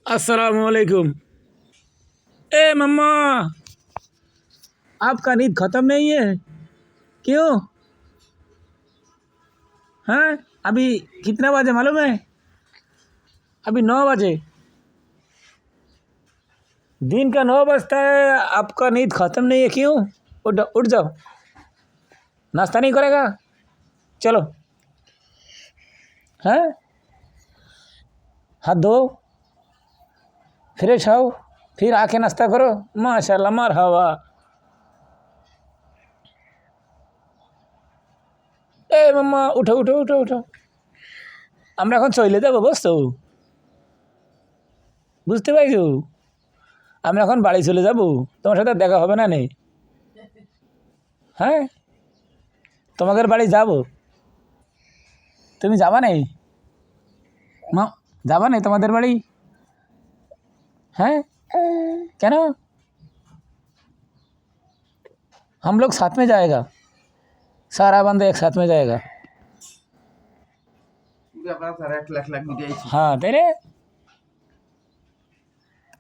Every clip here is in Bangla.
अस्सलाम वालेकुम। ए मम्मा, आपका नींद ख़त्म नहीं है? क्यों? हैं? अभी कितने बजे मालूम है? अभी 9 बजे। दिन का 9 बजता है, आपका नींद ख़त्म नहीं है क्यों? उठ उठ जाओ। नाश्ता नहीं करेगा? चलो। हैं? हाथ धो, फ्रेश हो, फिर आके नाश्ता करो। माशाल्लाह, मरहबा। ए মাম্মা, উঠো উঠো উঠো উঠো। আমরা এখন চলে যাবো, বুঝছো? বুঝতে পারছো? আমরা এখন বাড়ি চলে যাব, তোমার সাথে দেখা হবে না? নেই? হ্যাঁ, তোমাদের বাড়ি যাব। তুমি যাবা নেই? মা, যাবা নেই তোমাদের বাড়ি? हैं? क्या ना? हम लोग साथ में जाएगा, सारा बंदा एक साथ में जाएगा। हाँ,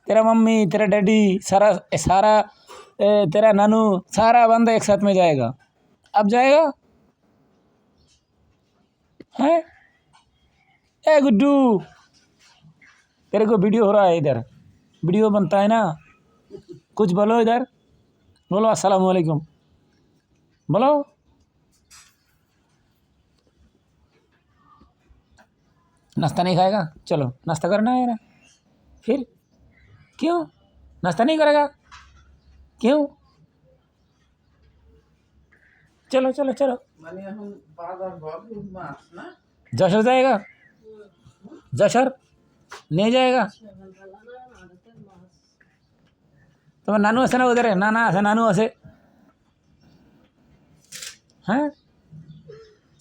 तेरा मम्मी, तेरा डैडी, सारा सारा तेरा नानू, सारा बंदा एक साथ में जाएगा। अब जाएगा? हैं? ए गुड्डू, तेरे को वीडियो हो रहा है इधर, वीडियो बनता है ना? कुछ बोलो इधर, बोलो अस्सलाम वालेकुम, बोलो। नाश्ता नहीं खाएगा? चलो नाश्ता करना है ना। फिर क्यों नाश्ता नहीं करेगा? क्यों? चलो चलो चलो। जशर जाएगा? जशर नहीं जाएगा? তোমার নানু আছে না ওদের? না না আছে, নানু আছে। হ্যাঁ,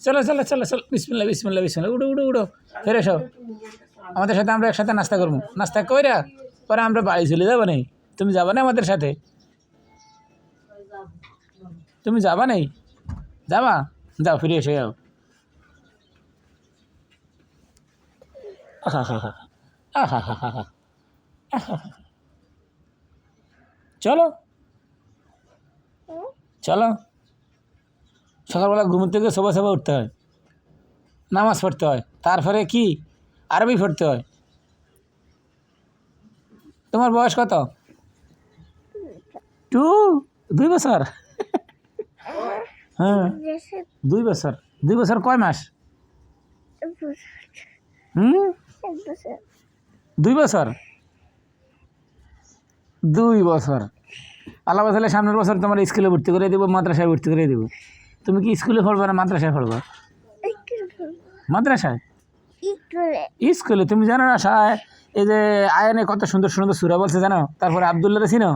চলো চলো চলো চলো, বিসমিল্লাহ বিসমিল্লাহ বিসমিল্লাহ। উঠো উঠো উঠো, ফেরে এসো আমাদের সাথে। আমরা একসাথে নাস্তা করবো। নাস্তা কইরা পরে আমরা বাড়ি চলে যাবো। নেই? তুমি যাবা না আমাদের সাথে? তুমি যাবা নেই? যাবা? যাও, ফিরে এসে যাও। আহা হা হা, আহা হা হা, চলো চলো। সকালবেলা ঘুম থেকে সবাই সবাই উঠতে হয়, নামাজ পড়তে হয়, তারপরে কি আরবি পড়তে হয়। তোমার বয়স কত? 2? 2 বছর? হ্যাঁ, 2 বছর। 2 বছর কয় মাস? 2 বছর? 2 বছর। আল্লাহ তাহলে সামনের বছর তোমার স্কুলে ভর্তি করে দেবো, মাদ্রাসায় ভর্তি করে দেবো। তুমি কি স্কুলে পড়বে না মাদ্রাসায় পড়বে? মাদ্রাসায়? স্কুলে? তুমি জানো না এই যে আয়ানে কত সুন্দর সুন্দর সূরা বলছে জানো? তারপরে আব্দুল্লাহরে চিনো?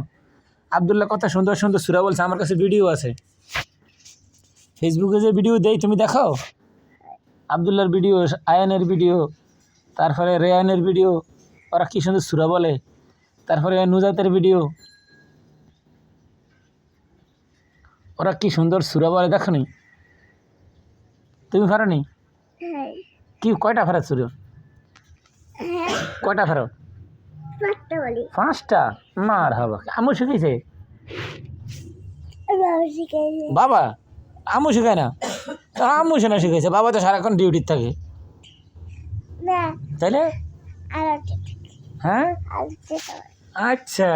আব্দুল্লাহ কত সুন্দর সুন্দর সূরা বলছে, আমার কাছে ভিডিও আছে। ফেসবুকে যে ভিডিও দেই তুমি দেখো, আব্দুল্লাহর ভিডিও, আয়ানের ভিডিও, তারপরে রেয়ানের ভিডিও, ওরা কী সুন্দর সূরা বলে। তারপরে নুজাতের ভিডিও, ওরা কি সুন্দর সূরা বলে, দেখো নি? তুমি পারো নি? কি কয়টা ফেরত সূরা? কয়টা ফেরত? 5টা? মার হাবা। আম্মু শিখেছে? বাবা? আম্মু শেখায় না? তো আম্মু সেনা শিখেছে, বাবা তো সারাক্ষণ ডিউটির থাকে। তাইলে? হ্যাঁ, আচ্ছা।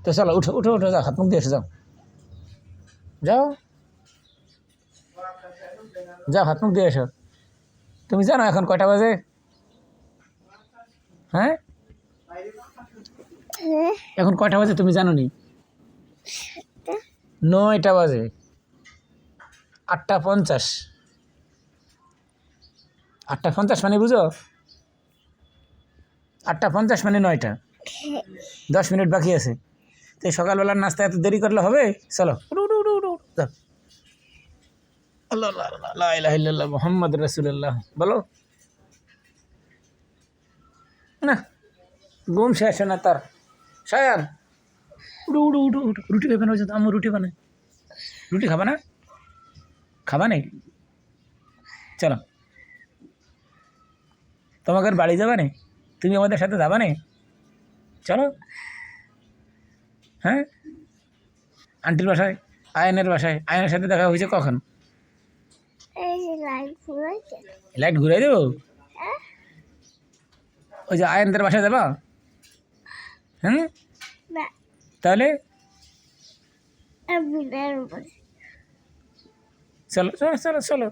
তো চলো, উঠো উঠো উঠো, যাও, হাত মুখ দিয়ে এসে যাও। যাও যাও, হাত মুখ দিয়ে এসো। তুমি জানো এখন কয়টা বাজে? হ্যাঁ, এখন কয়টা বাজে তুমি জানো নি? 9টা বাজে। 8টা 50। 8টা 50 মানে বুঝো? 8টা 50 মানে 9টা। 10 মিনিট বাকি আছে। তো সকালবেলার নাস্তা এত দেরি করলে হবে? চলো উঠো উঠো উঠো উঠো, যাও। আল্লাহ আল্লাহ আল্লাহ, লা ইলাহা ইল্লাল্লাহ মুহাম্মদ রাসূলুল্লাহ বলো না। ঘুম শেষ না তার। সায়ান, উঠো উঠো উঠো উঠো, রুটি খাবে না? আম্মু রুটি বানায়। রুটি খাবা না? খাবা নেই? চলো, তোমাদের বাড়ি যাবে না? তুমি আমাদের সাথে যাবা না? চলো। হ্যাঁ, আন্টির বাসায়, আয়নের বাসায়। আয়নের সাথে দেখা হয়েছে কখন? লাইট ঘুরাই দেবো? ওই যে আয়নদের বাসায় যাবা? হুম, তাহলে চলো চলো চলো চলো।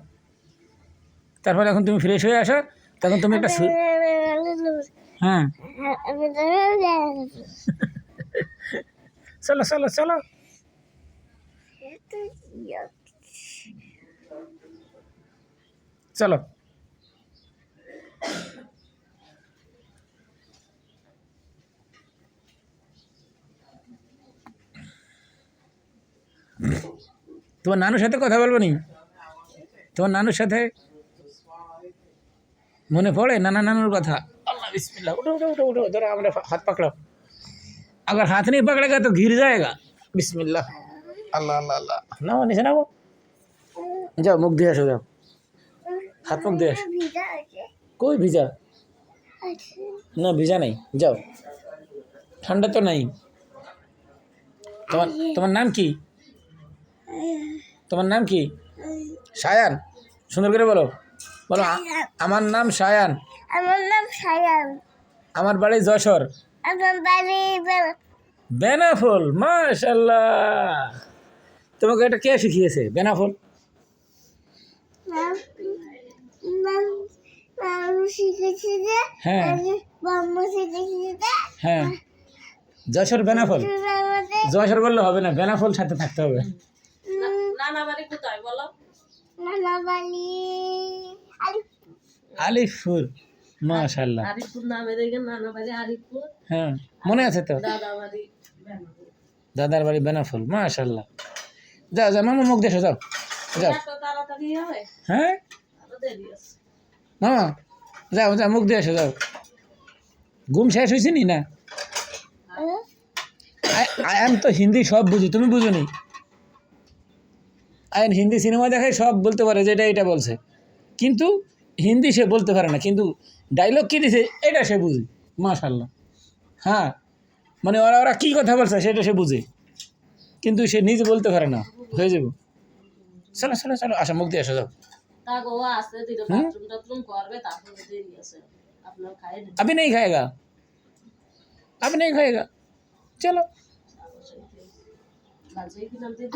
তারপরে এখন তুমি ফ্রেশ হয়ে আসো, তখন তুমি একটা হ্যাঁ চলো চলো চলো। চলো। তোমার নানুর সাথে কথা বলবো নি? তোমার নানুর সাথে মনে পড়ে নানুর কথা? अल्लाह बिस्मिल्लाह, उठो उठो उठो उठो, जरा हमारे हाथ पकड़ो। अगर हाथ नहीं पकड़ेगा तो गिर जाएगा। बिस्मिल्लाह, अल्लाह अल्लाह अल्लाह। ना नीचे ना, वो जाओ मुख धुए আসো, যাও হাত মুখ ধুয়ে আসো। কই ভিজা? না ভিজা নেই, যাও। ঠান্ডা তো নাই। তোমার তোমার নাম কি? তোমার নাম কি? সায়ান। সুন্দর করে বলো, বলো আমার নাম সায়ান। আমার নাম সায়ান। আমার বাড়ি যশোর। আমার বাড়ি বেনাফুল। মাশাআল্লাহ, তোমাকে এটা কে শিখিয়েছে বেনাফুল? শিখেছি যে, হ্যাঁ বাম্মা শিখেছি যে। হ্যাঁ, যশোর বেনাফুল। যশোর বললে হবে না, বেনাফুল সাথে থাকতে হবে। নানা বাড়ি কোথায় বলো? নানা বাড়ি আলিফপুর। মাশাআল্লাহ, আরিফপুর নামে দেখে নানা বাড়ি আরিফপুর। হ্যাঁ মনে আছে তো। দাদা বাড়ি বেনাপুর। দাদার বাড়ি বেনাফুল। মাশাআল্লাহ, যাও যাও মামা মুখ দেখো, যাও যাও। এত তাড়াতাড়ি হবে? হ্যাঁ আরো দেরি আছে। মামা যাও যাও মুখ দিয়ে এসো, যাও। ঘুম শেষ হয়েছে নি? না, আয়ান তো হিন্দি সব বুঝি, তুমি বুঝো নি? আয়ান হিন্দি সিনেমা দেখে সব বলতে পারে, যেটা এটা বলছে, কিন্তু হিন্দি সে বলতে পারে না, কিন্তু ডায়লগ কী দিছে এটা সে বুঝে। মাশাআল্লাহ, হ্যাঁ, মানে ওরা ওরা কী কথা বলছে সেটা সে বুঝে, কিন্তু সে নিজে বলতে পারে না। হয়ে যাবো, চলো চলো চলো, আসা মুখ দিয়ে আসো, যাও। তা গো আছে দিকে বাথরুম টাথরুম করবে, তারপরে দেরি আছে। আপনার খাই না। अभी नहीं खाएगा, अब नहीं खाएगा, चलो। বাজে কি নাম দিয়ে